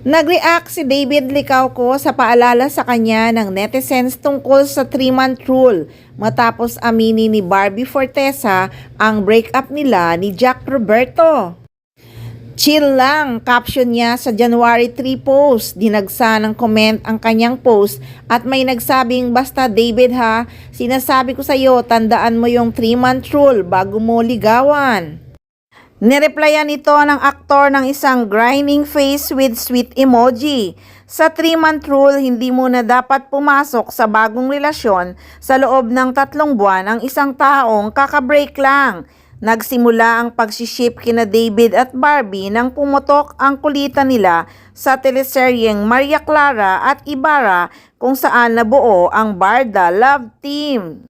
Nag-react si David Licauco sa paalala sa kanya ng netizens tungkol sa 3-month rule matapos aminin ni Barbie Fortesa ang breakup nila ni Jack Roberto. Chill lang, caption niya sa January 3 post. Dinagsa ng comment ang kanyang post at may nagsabing, basta David ha, sinasabi ko sa iyo, tandaan mo yung 3-month rule bago mo ligawan. Nireplyan nito ng aktor ng isang grinding face with sweet emoji. Sa 3-month rule, hindi mo na dapat pumasok sa bagong relasyon sa loob ng 3 buwan ang isang taong kakabreak lang. Nagsimula ang pagsiship kina David at Barbie nang pumutok ang kulitan nila sa teleseryeng Maria Clara at Ibarra kung saan nabuo ang Barda Love Team.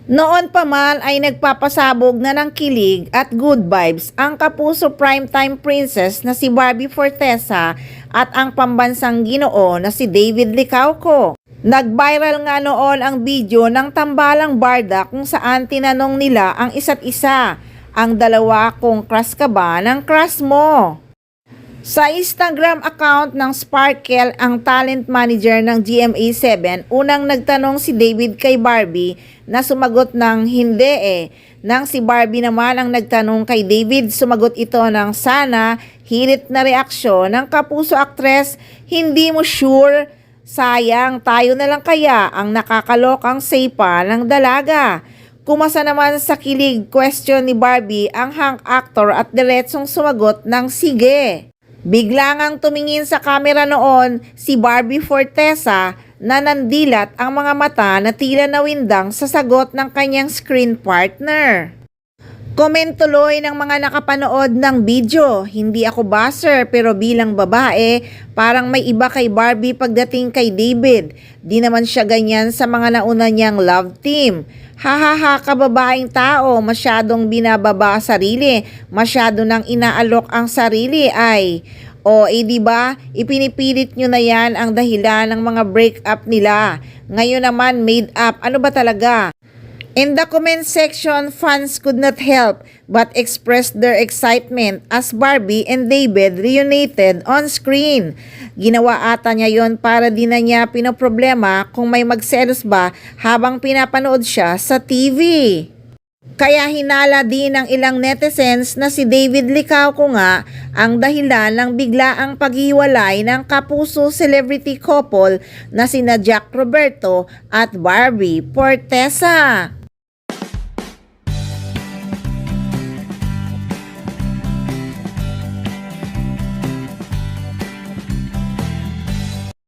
Noon pa man ay nagpapasabog na ng kilig at good vibes ang kapuso primetime princess na si Barbie Fortesa at ang pambansang ginoo na si David Licauco. Nag-viral nga noon ang video ng tambalang barda kung saan tinanong nila ang isa't isa, ang dalawa kung crush ka ba ng crush mo. Sa Instagram account ng Sparkle, ang talent manager ng GMA7, unang nagtanong si David kay Barbie na sumagot ng hindi Nang si Barbie naman ang nagtanong kay David, sumagot ito ng sana, hirit na reaksyon ng kapuso aktres, hindi mo sure, sayang tayo na lang kaya ang nakakalokang seipa ng dalaga. Kumasa naman sa kilig question ni Barbie ang hang actor at diretsong sumagot ng sige. Bigla ngang tumingin sa kamera noon si Barbie Fortesa na nandilat ang mga mata na tila nawindang sa sagot ng kanyang screen partner. Comment tuloy ng mga nakapanood ng video, hindi ako buzzer pero bilang babae, parang may iba kay Barbie pagdating kay David. Di naman siya ganyan sa mga nauna niyang love team. Hahaha, kababaeng tao, masyadong binababa sarili, masyado nang inaalok ang sarili ay. Diba, ipinipilit nyo na yan ang dahilan ng mga breakup nila. Ngayon naman made up, ano ba talaga? In the comment section, fans could not help but express their excitement as Barbie and David reunited on screen. Ginawa ata niya yon para di na niya pinoproblema kung may magselos ba habang pinapanood siya sa TV. Kaya hinala din ng ilang netizens na si David Licauco nga ang dahilan ng biglaang paghiwalay ng kapuso celebrity couple na sina Jack Roberto at Barbie Fortesa.